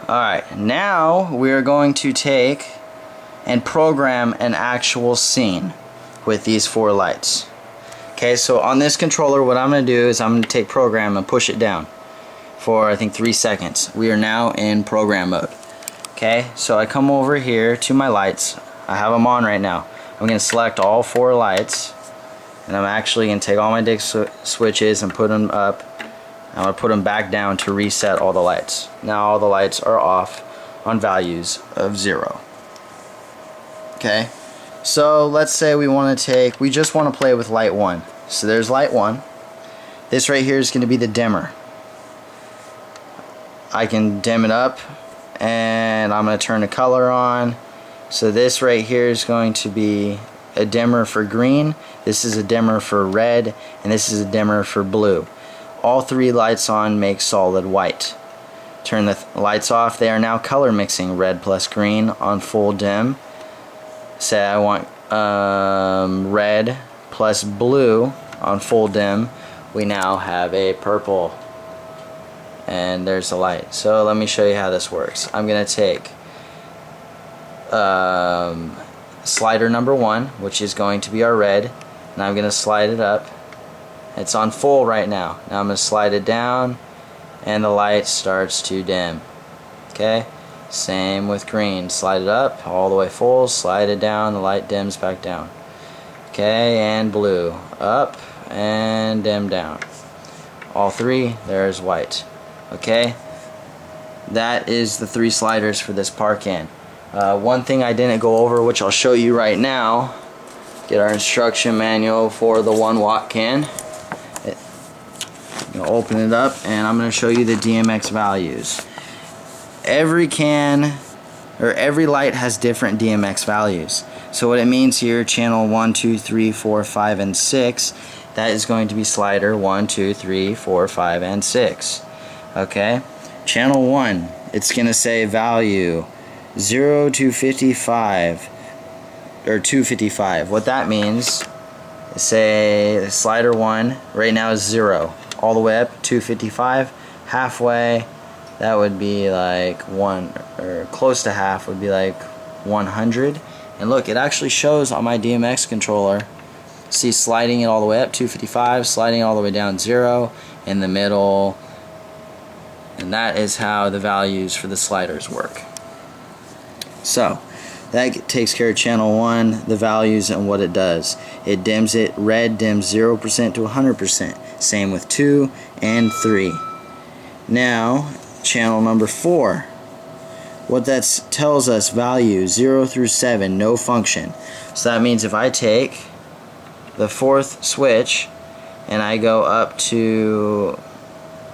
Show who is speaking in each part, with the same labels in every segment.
Speaker 1: Alright, now we're going to take and program an actual scene with these 4 lights. Okay, so on this controller what I'm going to do is I'm going to take program and push it down for I think 3 seconds. We are now in program mode. Okay, so I come over here to my lights. I have them on right now. I'm going to select all 4 lights, and I'm actually going to take all my dick switches and put them up. I'm going to put them back down to reset all the lights. Now all the lights are off on values of 0. Okay, so let's say we just want to play with light 1. So there's light 1. This right here is going to be the dimmer. I can dim it up, and I'm going to turn the color on. So this right here is going to be a dimmer for green, this is a dimmer for red, and this is a dimmer for blue. All 3 lights on make solid white. Turn the lights off. They are now color mixing red plus green on full dim. Say I want red plus blue on full dim. We now have a purple. And there's the light. So let me show you how this works. I'm going to take slider number 1, which is going to be our red, and I'm going to slide it up. It's on full right now. Now I'm going to slide it down, and the light starts to dim. Okay, same with green. Slide it up all the way full, slide it down, the light dims back down. Okay, and blue, up and dim down. All 3, there's white. Okay, that is the 3 sliders for this park in. One thing I didn't go over, which I'll show you right now, get our instruction manual for the 1-watt can. Open it up, and I'm going to show you the DMX values. Every can, or every light has different DMX values. So what it means here, channel 1, 2, 3, 4, 5, and 6, that is going to be slider 1, 2, 3, 4, 5, and 6. Okay, channel 1, it's going to say value 0 to 55, or 255. What that means is, say slider 1 right now is 0, all the way up 255, halfway that would be like 1, or close to half would be like 100. And look, it actually shows on my DMX controller. See, sliding it all the way up 255, sliding it all the way down 0, in the middle. And that is how the values for the sliders work. So that takes care of channel 1, the values and what it does. It dims it. Red dims 0% to 100%. Same with 2 and 3. Now channel number 4. What that tells us, value 0 through 7, no function. So that means if I take the 4th switch and I go up to,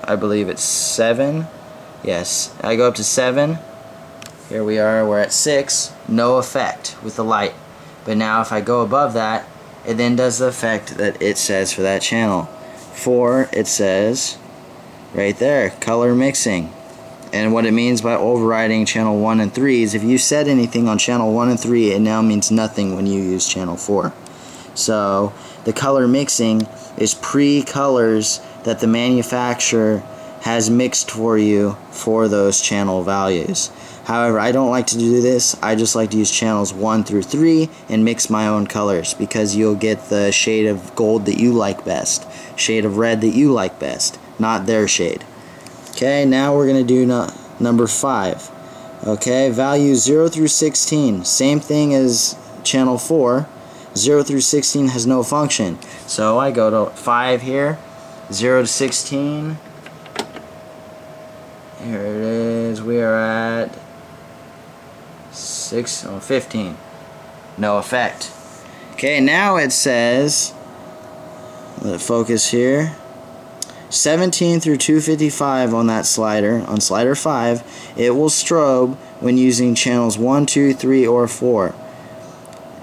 Speaker 1: I believe it's 7. Yes, I go up to 7. Here we are, we're at 6. No effect with the light. But now if I go above that, it then does the effect that it says for that channel. 4, it says right there, color mixing. And what it means by overriding channel 1 and 3 is if you set anything on channel 1 and 3, it now means nothing when you use channel 4. So the color mixing is pre-colors that the manufacturer has mixed for you for those channel values. However, I don't like to do this. I just like to use channels 1 through 3 and mix my own colors, because you'll get the shade of gold that you like best, shade of red that you like best, not their shade. Okay, now we're going to do number 5. Okay, value 0 through 16. Same thing as channel 4. 0 through 16 has no function. So I go to 5 here. 0 to 16. Here it is. We are at 15. No effect. Okay, now it says, let it focus here, 17 through 255 on that slider, on slider 5, it will strobe when using channels 1, 2, 3, or 4.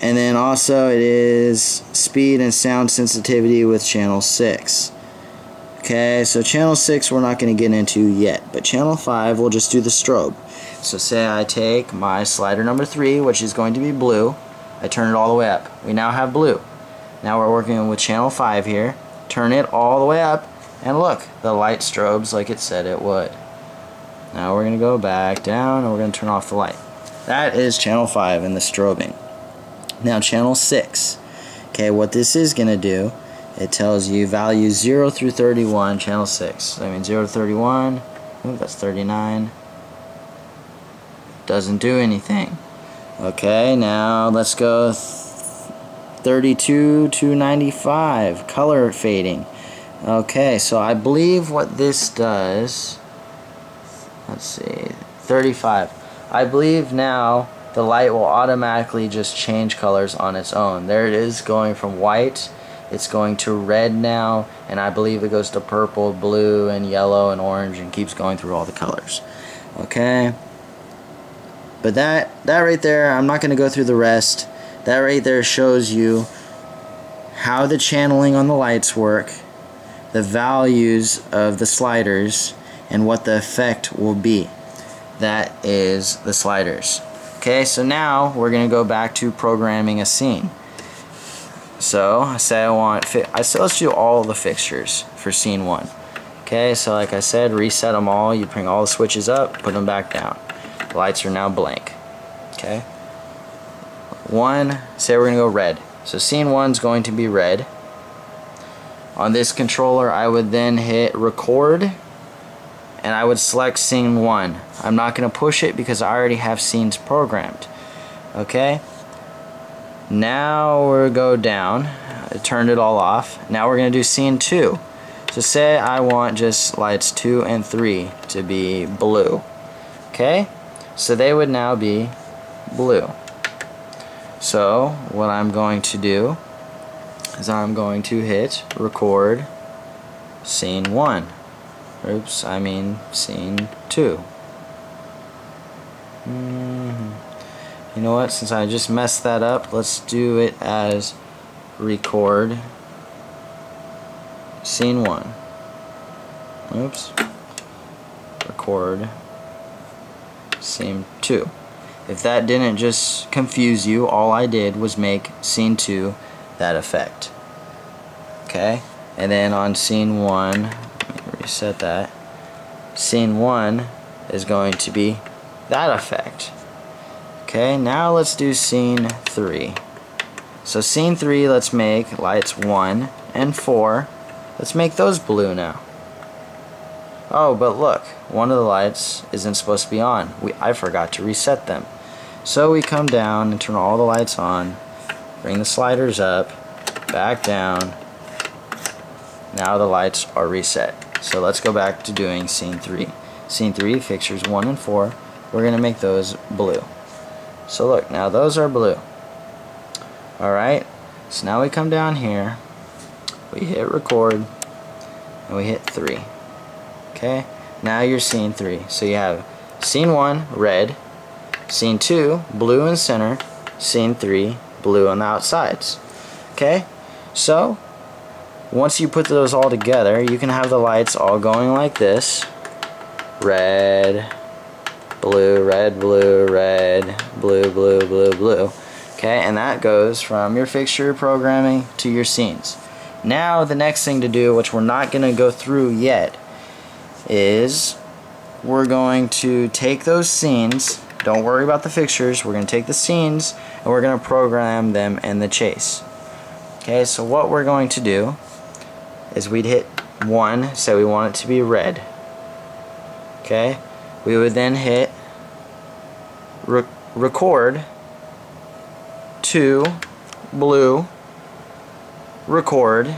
Speaker 1: And then also it is speed and sound sensitivity with channel 6. Okay, so channel 6 we're not going to get into yet, but channel 5 we'll just do the strobe. So say I take my slider number 3, which is going to be blue, I turn it all the way up. We now have blue. Now we're working with channel 5 here. Turn it all the way up, and look, the light strobes like it said it would. Now we're going to go back down and we're going to turn off the light. That is channel 5 in the strobing. Now channel 6. Okay, what this is going to do, it tells you values 0 through 31, channel 6. So I mean 0 to 31, ooh, that's 39. Doesn't do anything. Okay, now let's go 32 to 95, color fading. Okay, so I believe what this does, let's see, 35. I believe now the light will automatically just change colors on its own. There it is, going from white, it's going to red now, and I believe it goes to purple, blue, and yellow, and orange, and keeps going through all the colors. Okay, but that right there, I'm not going to go through the rest. That right there shows you how the channeling on the lights work, the values of the sliders, and what the effect will be. That is the sliders. Okay, so now we're going to go back to programming a scene. So I say let's do all the fixtures for scene 1. Okay, so like I said, reset them all. You bring all the switches up, put them back down. The lights are now blank. Okay. 1, say we're going to go red. So scene 1 is going to be red. On this controller, I would then hit record, and I would select scene 1. I'm not going to push it because I already have scenes programmed. Okay. Now we'll go down. I turned it all off. Now we're going to do scene 2. So say I want just lights 2 and 3 to be blue. Okay. So they would now be blue. So what I'm going to do is I'm going to hit record scene 1. Oops, I mean scene 2. You know what, since I just messed that up, let's do it as record scene 1. Oops. Record scene 2. If that didn't just confuse you, all I did was make scene 2 that effect. Okay, and then on scene 1, let me reset that. Scene 1 is going to be that effect. Okay, now let's do scene 3. So scene 3, let's make lights 1 and 4. Let's make those blue now. Oh, but look, one of the lights isn't supposed to be on. I forgot to reset them. So we come down and turn all the lights on, bring the sliders up, back down. Now the lights are reset. So let's go back to doing scene 3. Scene 3, fixtures 1 and 4, we're going to make those blue. So look, now those are blue. Alright, so now we come down here, we hit record, and we hit 3. Okay, now you're scene 3. So you have scene 1, red, scene 2, blue in center, scene 3, blue on the outsides. Okay, so once you put those all together, you can have the lights all going like this. Red, blue, red, blue, red, blue, blue, blue, blue. Okay, and that goes from your fixture programming to your scenes. Now the next thing to do, which we're not going to go through yet, is we're going to take those scenes. Don't worry about the fixtures. We're going to take the scenes and we're going to program them in the chase. Okay, so what we're going to do is we'd hit 1, say we want it to be red. Okay, we would then hit record 2, blue, record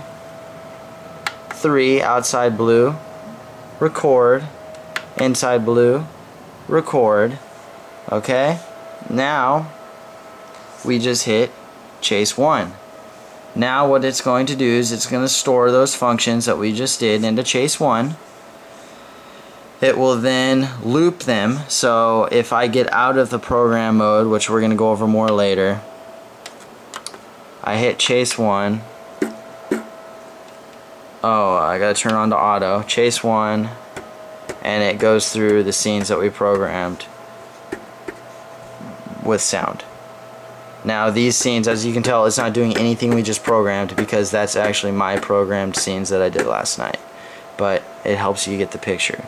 Speaker 1: 3, outside blue, record, inside blue, record. Okay, now we just hit chase 1. Now what it's going to do is it's going to store those functions that we just did into chase 1. It will then loop them, so if I get out of the program mode, which we're going to go over more later, I hit chase 1. Oh, I gotta turn on to auto. Chase 1, and it goes through the scenes that we programmed with sound. Now these scenes, as you can tell, it's not doing anything we just programmed because that's actually my programmed scenes that I did last night. But it helps you get the picture.